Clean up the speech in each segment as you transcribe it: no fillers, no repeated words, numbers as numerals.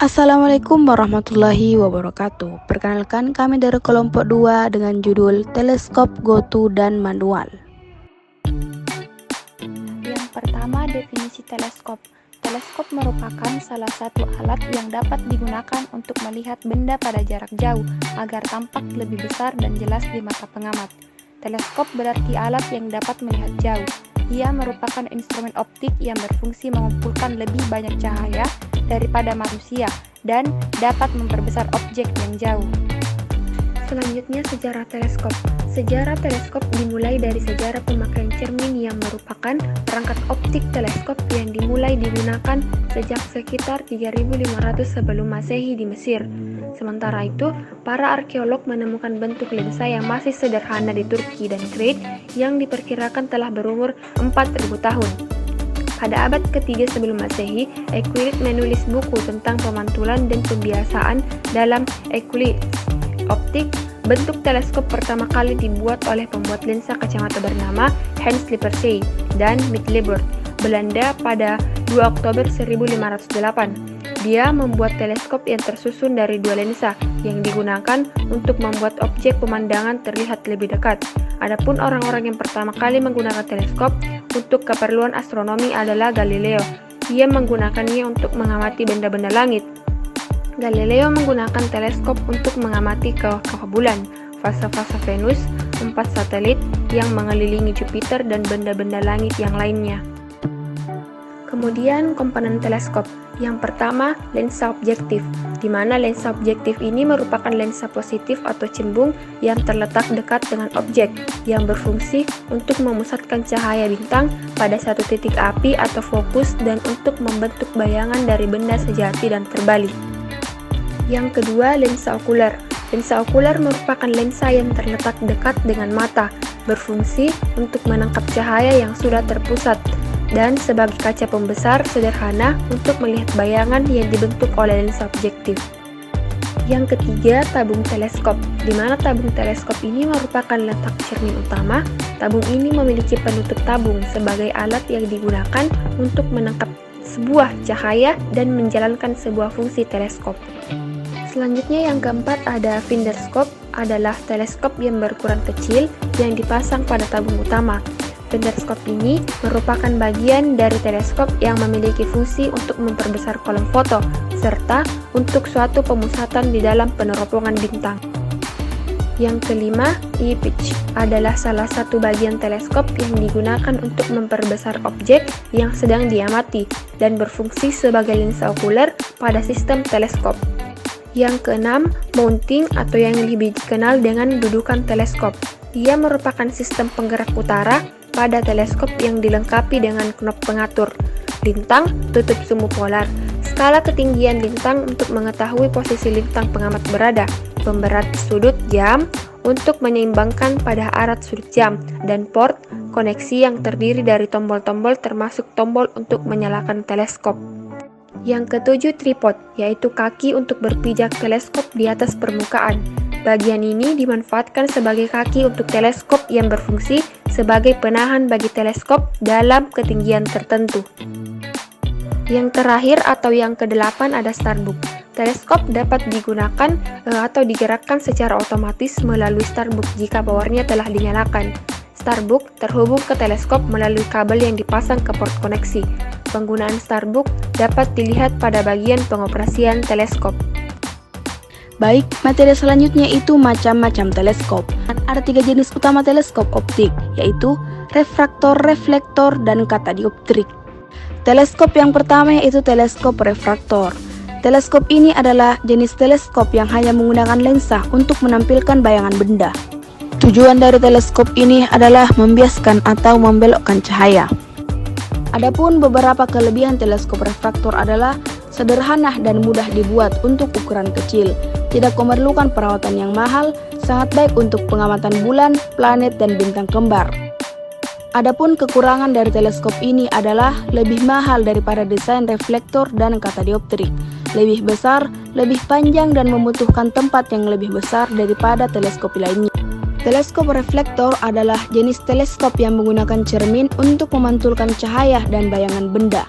Assalamualaikum warahmatullahi wabarakatuh. Perkenalkan, kami dari kelompok 2 dengan judul Teleskop, GoTo, dan Manual. Yang pertama, definisi teleskop. Teleskop merupakan salah satu alat yang dapat digunakan untuk melihat benda pada jarak jauh agar tampak lebih besar dan jelas di mata pengamat. Teleskop berarti alat yang dapat melihat jauh. Ia merupakan instrumen optik yang berfungsi mengumpulkan lebih banyak cahaya daripada manusia dan dapat memperbesar objek yang jauh. Selanjutnya, sejarah teleskop. Sejarah teleskop dimulai dari sejarah pemakaian cermin yang merupakan perangkat optik teleskop yang dimulai digunakan sejak sekitar 3500 sebelum Masehi di Mesir. Sementara itu, para arkeolog menemukan bentuk lensa yang masih sederhana di Turki dan Crete yang diperkirakan telah berumur 4000 tahun. Pada abad ketiga sebelum Masehi, Euclid menulis buku tentang pemantulan dan pembiasaan dalam Euclid's Optik. Bentuk teleskop pertama kali dibuat oleh pembuat lensa kacamata bernama Hans Lippershey dan Middelburg, Belanda pada 2 Oktober 1508. Dia membuat teleskop yang tersusun dari dua lensa yang digunakan untuk membuat objek pemandangan terlihat lebih dekat. Adapun orang-orang yang pertama kali menggunakan teleskop untuk keperluan astronomi adalah Galileo. Ia menggunakannya untuk mengamati benda-benda langit. Galileo menggunakan teleskop untuk mengamati kawah-kawah bulan, fase-fase Venus, 4 satelit yang mengelilingi Jupiter, dan benda-benda langit yang lainnya. Kemudian komponen teleskop. Yang pertama, lensa objektif, di mana lensa objektif ini merupakan lensa positif atau cembung yang terletak dekat dengan objek, yang berfungsi untuk memusatkan cahaya bintang pada satu titik api atau fokus dan untuk membentuk bayangan dari benda sejati dan terbalik. Yang kedua, lensa okuler. Lensa okuler merupakan lensa yang terletak dekat dengan mata, berfungsi untuk menangkap cahaya yang sudah terpusat, dan sebagai kaca pembesar sederhana untuk melihat bayangan yang dibentuk oleh lensa objektif. Yang ketiga, tabung teleskop, di mana tabung teleskop ini merupakan letak cermin utama. Tabung ini memiliki penutup tabung sebagai alat yang digunakan untuk menangkap sebuah cahaya dan menjalankan sebuah fungsi teleskop. Selanjutnya yang keempat ada Finderskop, adalah teleskop yang berukuran kecil yang dipasang pada tabung utama. Finderskop ini merupakan bagian dari teleskop yang memiliki fungsi untuk memperbesar kolom foto, serta untuk suatu pemusatan di dalam peneropongan bintang. Yang kelima, eye-pitch, adalah salah satu bagian teleskop yang digunakan untuk memperbesar objek yang sedang diamati dan berfungsi sebagai lensa okuler pada sistem teleskop. Yang keenam, mounting atau yang lebih dikenal dengan dudukan teleskop. Ia merupakan sistem penggerak utara pada teleskop yang dilengkapi dengan knop pengatur lintang, tutup semu polar, skala ketinggian lintang untuk mengetahui posisi lintang pengamat berada, pemberat sudut jam untuk menyeimbangkan pada arah sudut jam, dan port koneksi yang terdiri dari tombol-tombol termasuk tombol untuk menyalakan teleskop. Yang ketujuh, tripod, yaitu kaki untuk berpijak teleskop di atas permukaan. Bagian ini dimanfaatkan sebagai kaki untuk teleskop yang berfungsi sebagai penahan bagi teleskop dalam ketinggian tertentu. Yang terakhir atau yang kedelapan ada starbook. Teleskop dapat digunakan atau digerakkan secara otomatis melalui starbook jika powernya telah dinyalakan. Starbook terhubung ke teleskop melalui kabel yang dipasang ke port koneksi. Penggunaan starbook dapat dilihat pada bagian pengoperasian teleskop. Baik, materi selanjutnya itu macam-macam teleskop. Ada 3 jenis utama teleskop optik, yaitu refraktor, reflektor, dan katadioptrik. Teleskop yang pertama yaitu teleskop refraktor. Teleskop ini adalah jenis teleskop yang hanya menggunakan lensa untuk menampilkan bayangan benda. Tujuan dari teleskop ini adalah membiaskan atau membelokkan cahaya. Adapun beberapa kelebihan teleskop refraktor adalah sederhana dan mudah dibuat untuk ukuran kecil, tidak memerlukan perawatan yang mahal, sangat baik untuk pengamatan bulan, planet, dan bintang kembar. Adapun kekurangan dari teleskop ini adalah lebih mahal daripada desain reflektor dan katadioptrik, lebih besar, lebih panjang, dan membutuhkan tempat yang lebih besar daripada teleskop lainnya. Teleskop reflektor adalah jenis teleskop yang menggunakan cermin untuk memantulkan cahaya dan bayangan benda.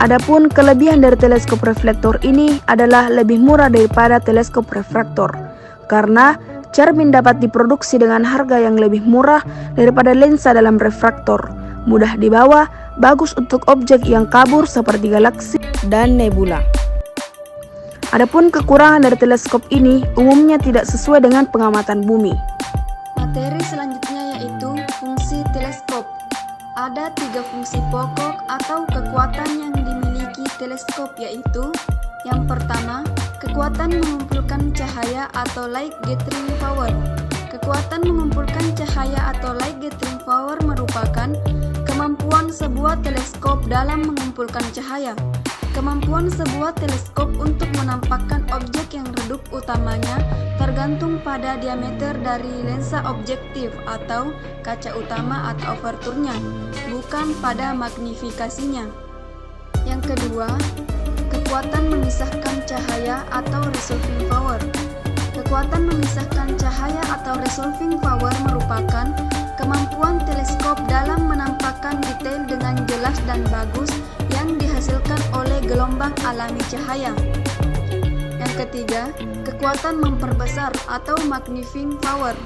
Adapun kelebihan dari teleskop reflektor ini adalah lebih murah daripada teleskop refraktor, karena cermin dapat diproduksi dengan harga yang lebih murah daripada lensa dalam refraktor, mudah dibawa, bagus untuk objek yang kabur seperti galaksi dan nebula. Adapun kekurangan dari teleskop ini umumnya tidak sesuai dengan pengamatan bumi. Materi selanjutnya yaitu fungsi teleskop. Ada 3 fungsi pokok atau kekuatan yang dimiliki teleskop, yaitu yang pertama, kekuatan mengumpulkan cahaya atau light gathering power. Kekuatan mengumpulkan cahaya atau light gathering power merupakan kemampuan sebuah teleskop dalam mengumpulkan cahaya. Kemampuan sebuah teleskop untuk menampakkan objek yang redup utamanya tergantung pada diameter dari lensa objektif atau kaca utama atau aperturnya, bukan pada magnifikasinya. Yang kedua, kekuatan memisahkan cahaya atau resolving power. Kekuatan memisahkan cahaya atau resolving power merupakan kemampuan teleskop dalam menampakkan detail dengan jelas dan bagus yang dihasilkan oleh gelombang alami cahaya. Yang ketiga, kekuatan memperbesar atau magnifying power.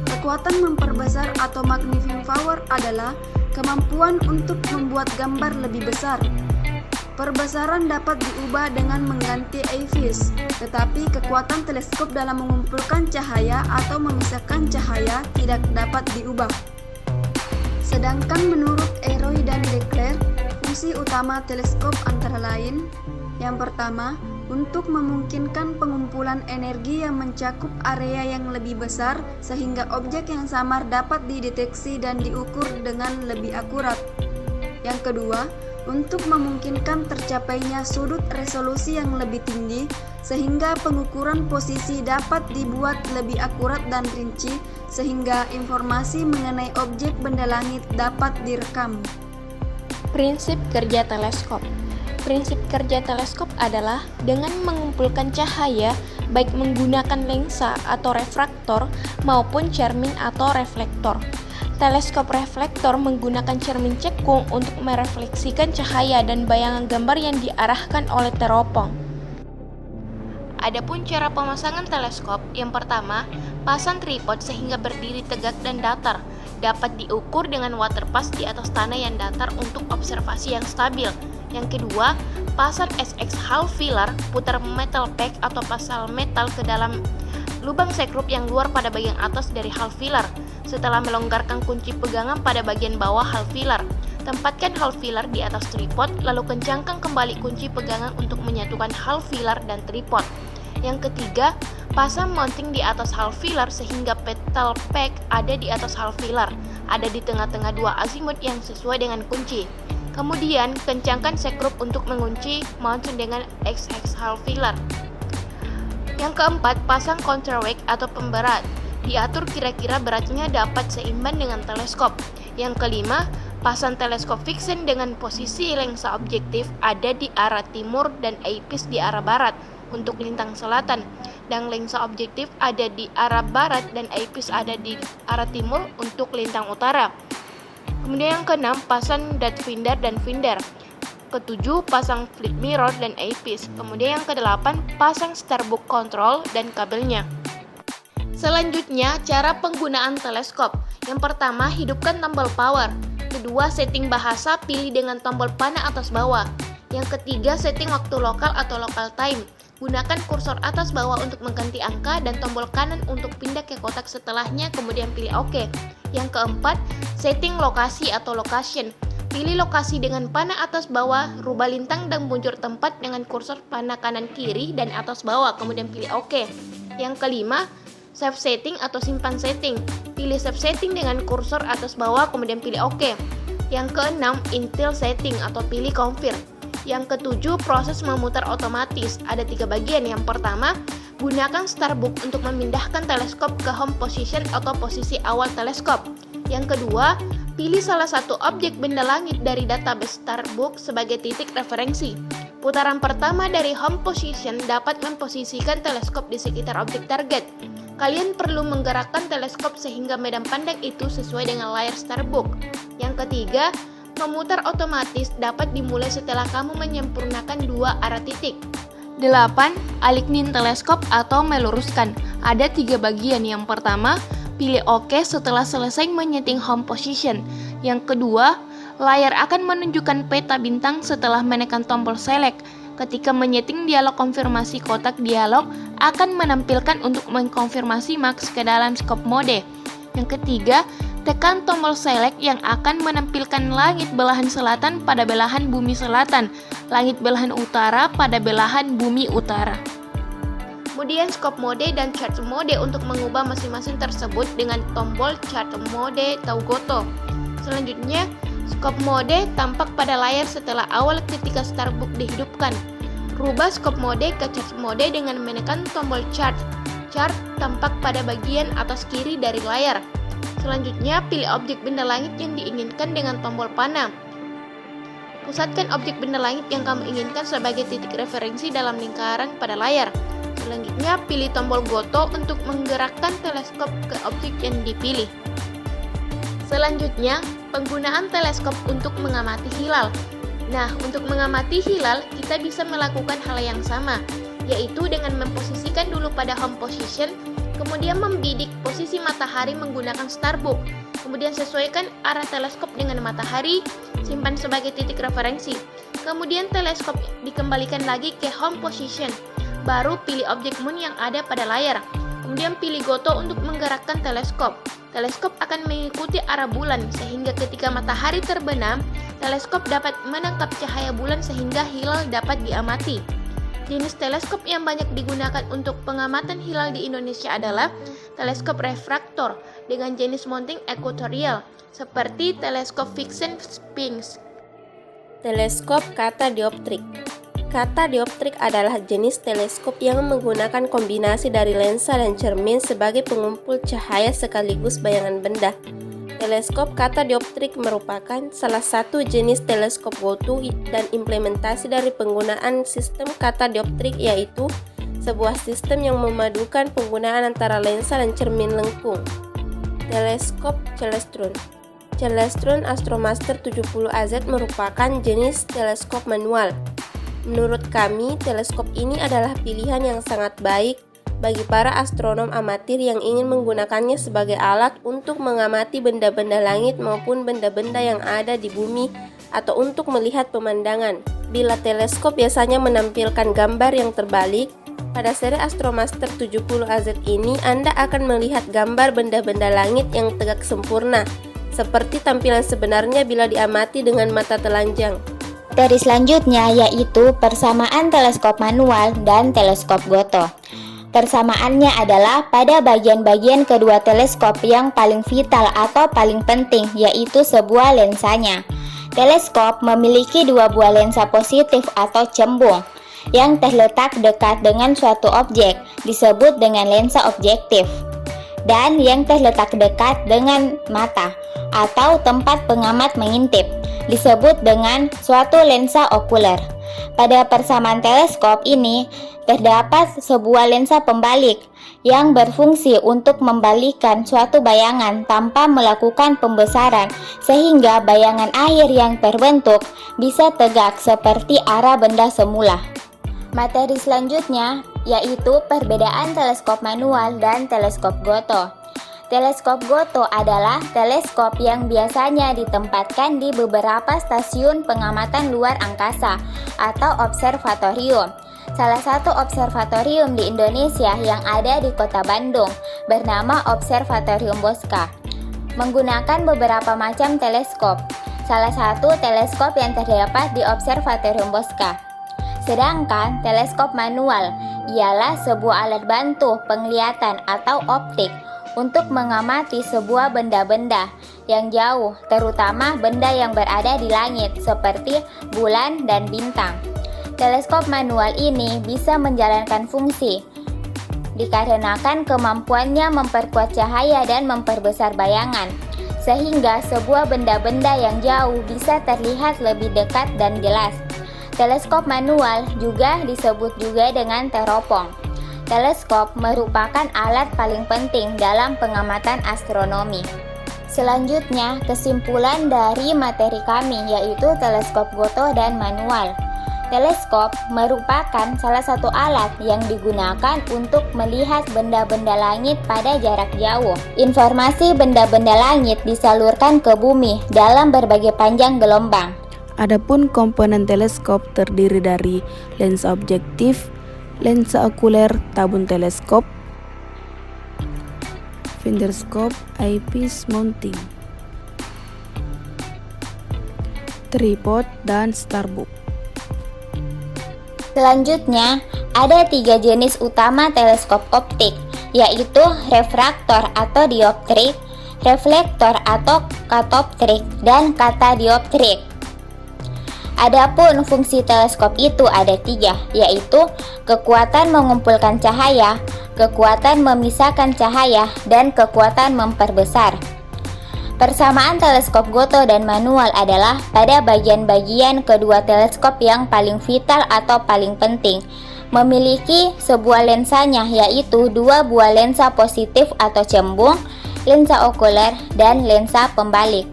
Kekuatan memperbesar atau magnifying power adalah kemampuan untuk membuat gambar lebih besar. Perbesaran dapat diubah dengan mengganti eyes, tetapi kekuatan teleskop dalam mengumpulkan cahaya atau memisahkan cahaya tidak dapat diubah. Sedangkan menurut Eroy dan Leclerc, fungsi utama teleskop antara lain: yang pertama, untuk memungkinkan pengumpulan energi yang mencakup area yang lebih besar sehingga objek yang samar dapat dideteksi dan diukur dengan lebih akurat. Yang kedua, untuk memungkinkan tercapainya sudut resolusi yang lebih tinggi sehingga pengukuran posisi dapat dibuat lebih akurat dan rinci sehingga informasi mengenai objek benda langit dapat direkam. Prinsip kerja teleskop. Prinsip kerja teleskop adalah dengan mengumpulkan cahaya baik menggunakan lensa atau refraktor maupun cermin atau reflektor. Teleskop reflektor menggunakan cermin cekung untuk merefleksikan cahaya dan bayangan gambar yang diarahkan oleh teropong. Adapun cara pemasangan teleskop, yang pertama, pasang tripod sehingga berdiri tegak dan datar. Dapat diukur dengan waterpass di atas tanah yang datar untuk observasi yang stabil. Yang kedua, pasang SX half filler, putar metal pack atau pasal metal ke dalam lubang sekrup yang luar pada bagian atas dari half filler. Setelah melonggarkan kunci pegangan pada bagian bawah half filler, tempatkan half filler di atas tripod, lalu kencangkan kembali kunci pegangan untuk menyatukan half filler dan tripod. Yang ketiga, pasang mounting di atas half filler sehingga petal pack ada di atas half filler, ada di tengah-tengah dua azimut yang sesuai dengan kunci. Kemudian, kencangkan sekrup untuk mengunci mounting dengan XX half filler. Yang keempat, pasang counterweight atau pemberat. Diatur kira-kira beratnya dapat seimbang dengan teleskop. Yang kelima, pasang teleskop fixen dengan posisi lensa objektif ada di arah timur dan eyepiece di arah barat untuk lintang selatan, dan lensa objektif ada di arah barat dan eyepiece ada di arah timur untuk lintang utara. Kemudian yang keenam, pasang depth finder dan finder. Ketujuh, pasang flip mirror dan eyepiece. Kemudian yang kedelapan, pasang starbook control dan kabelnya. Selanjutnya, cara penggunaan teleskop. Yang pertama, hidupkan tombol power. Kedua, setting bahasa, pilih dengan tombol panah atas bawah. Yang ketiga, setting waktu lokal atau local time. Gunakan kursor atas bawah untuk mengganti angka dan tombol kanan untuk pindah ke kotak setelahnya, kemudian pilih OK. Yang keempat, setting lokasi atau location. Pilih lokasi dengan panah atas bawah, rubah lintang dan buncur tempat dengan kursor panah kanan kiri dan atas bawah, kemudian pilih OK. Yang kelima, save setting atau simpan setting. Pilih save setting dengan kursor atas bawah, kemudian pilih OK. Yang keenam, intel setting atau pilih confirm. Yang ketujuh, proses memutar otomatis. Ada 3 bagian. Yang pertama, gunakan starbook untuk memindahkan teleskop ke home position atau posisi awal teleskop. Yang kedua, pilih salah satu objek benda langit dari database starbook sebagai titik referensi. Putaran pertama dari home position dapat memposisikan teleskop di sekitar objek target. Kalian perlu menggerakkan teleskop sehingga medan pandang itu sesuai dengan layar starbook. Yang ketiga, Memutar otomatis dapat dimulai setelah kamu menyempurnakan 2 arah titik. 8. Alignin teleskop atau meluruskan. Ada 3 bagian. Yang pertama, pilih OK setelah selesai menyeting home position. Yang kedua, layar akan menunjukkan peta bintang setelah menekan tombol select. Ketika menyeting dialog konfirmasi, kotak dialog akan menampilkan untuk mengkonfirmasi max ke dalam scope mode. Yang ketiga, tekan tombol select yang akan menampilkan langit belahan selatan pada belahan bumi selatan, langit belahan utara pada belahan bumi utara. Kemudian scope mode dan chart mode untuk mengubah masing-masing tersebut dengan tombol chart mode atau GOTO. Selanjutnya, scope mode tampak pada layar setelah awal ketika startbook dihidupkan. Rubah scope mode ke chart mode dengan menekan tombol chart. Chart tampak pada bagian atas kiri dari layar. Selanjutnya, pilih objek benda langit yang diinginkan dengan tombol panah. Pusatkan objek benda langit yang kamu inginkan sebagai titik referensi dalam lingkaran pada layar. Selanjutnya, pilih tombol GOTO untuk menggerakkan teleskop ke objek yang dipilih. Selanjutnya, penggunaan teleskop untuk mengamati hilal. Nah, untuk mengamati hilal, kita bisa melakukan hal yang sama, yaitu dengan memposisikan dulu pada home position, kemudian membidik posisi matahari menggunakan starbook, kemudian sesuaikan arah teleskop dengan matahari, simpan sebagai titik referensi. Kemudian teleskop dikembalikan lagi ke home position, baru pilih objek moon yang ada pada layar. Kemudian pilih GOTO untuk menggerakkan teleskop. Teleskop akan mengikuti arah bulan, sehingga ketika matahari terbenam, teleskop dapat menangkap cahaya bulan sehingga hilal dapat diamati. Jenis teleskop yang banyak digunakan untuk pengamatan hilal di Indonesia adalah teleskop refraktor dengan jenis mounting ekuatorial, seperti teleskop Vixen Sphinx. Teleskop katadioptrik. Katadioptrik adalah jenis teleskop yang menggunakan kombinasi dari lensa dan cermin sebagai pengumpul cahaya sekaligus bayangan benda. Teleskop katadioptrik merupakan salah satu jenis teleskop GOTO dan implementasi dari penggunaan sistem katadioptrik, yaitu sebuah sistem yang memadukan penggunaan antara lensa dan cermin lengkung. Teleskop Celestron. Celestron Astromaster 70AZ merupakan jenis teleskop manual. Menurut kami, teleskop ini adalah pilihan yang sangat baik bagi para astronom amatir yang ingin menggunakannya sebagai alat untuk mengamati benda-benda langit maupun benda-benda yang ada di bumi atau untuk melihat pemandangan. Bila teleskop biasanya menampilkan gambar yang terbalik, pada seri Astromaster 70AZ ini Anda akan melihat gambar benda-benda langit yang tegak sempurna, seperti tampilan sebenarnya bila diamati dengan mata telanjang. Materi selanjutnya yaitu persamaan teleskop manual dan teleskop GOTO. Persamaannya adalah pada bagian-bagian kedua teleskop yang paling vital atau paling penting, yaitu sebuah lensanya. Teleskop memiliki 2 buah lensa positif atau cembung yang terletak dekat dengan suatu objek, disebut dengan lensa objektif, dan yang terletak dekat dengan mata atau tempat pengamat mengintip, disebut dengan suatu lensa okuler. Pada persamaan teleskop ini terdapat sebuah lensa pembalik yang berfungsi untuk membalikkan suatu bayangan tanpa melakukan pembesaran, sehingga bayangan akhir yang terbentuk bisa tegak seperti arah benda semula. Materi selanjutnya yaitu perbedaan teleskop manual dan teleskop GOTO. Teleskop GOTO adalah teleskop yang biasanya ditempatkan di beberapa stasiun pengamatan luar angkasa atau observatorium. Salah satu observatorium di Indonesia yang ada di Kota Bandung bernama Observatorium Bosca, menggunakan beberapa macam teleskop. Salah satu teleskop yang terdapat di Observatorium Bosca. Sedangkan teleskop manual ialah sebuah alat bantu penglihatan atau optik untuk mengamati sebuah benda-benda yang jauh, terutama benda yang berada di langit seperti bulan dan bintang. Teleskop manual ini bisa menjalankan fungsi dikarenakan kemampuannya memperkuat cahaya dan memperbesar bayangan, sehingga sebuah benda-benda yang jauh bisa terlihat lebih dekat dan jelas. Teleskop manual juga disebut juga dengan teropong. Teleskop merupakan alat paling penting dalam pengamatan astronomi. Selanjutnya, kesimpulan dari materi kami yaitu teleskop Goto dan manual. Teleskop merupakan salah satu alat yang digunakan untuk melihat benda-benda langit pada jarak jauh. Informasi benda-benda langit disalurkan ke bumi dalam berbagai panjang gelombang. Adapun komponen teleskop terdiri dari lensa objektif, lensa okuler, tabung teleskop, fingerskop, eyepiece mounting, tripod, dan starbook. Selanjutnya, ada 3 jenis utama teleskop optik, yaitu refraktor atau dioptrik, reflektor atau katoptrik, dan katadioptrik. Adapun fungsi teleskop itu ada 3, yaitu kekuatan mengumpulkan cahaya, kekuatan memisahkan cahaya, dan kekuatan memperbesar. Persamaan teleskop Goto dan manual adalah pada bagian-bagian kedua teleskop yang paling vital atau paling penting. Memiliki sebuah lensanya, yaitu 2 buah lensa positif atau cembung, lensa okuler, dan lensa pembalik.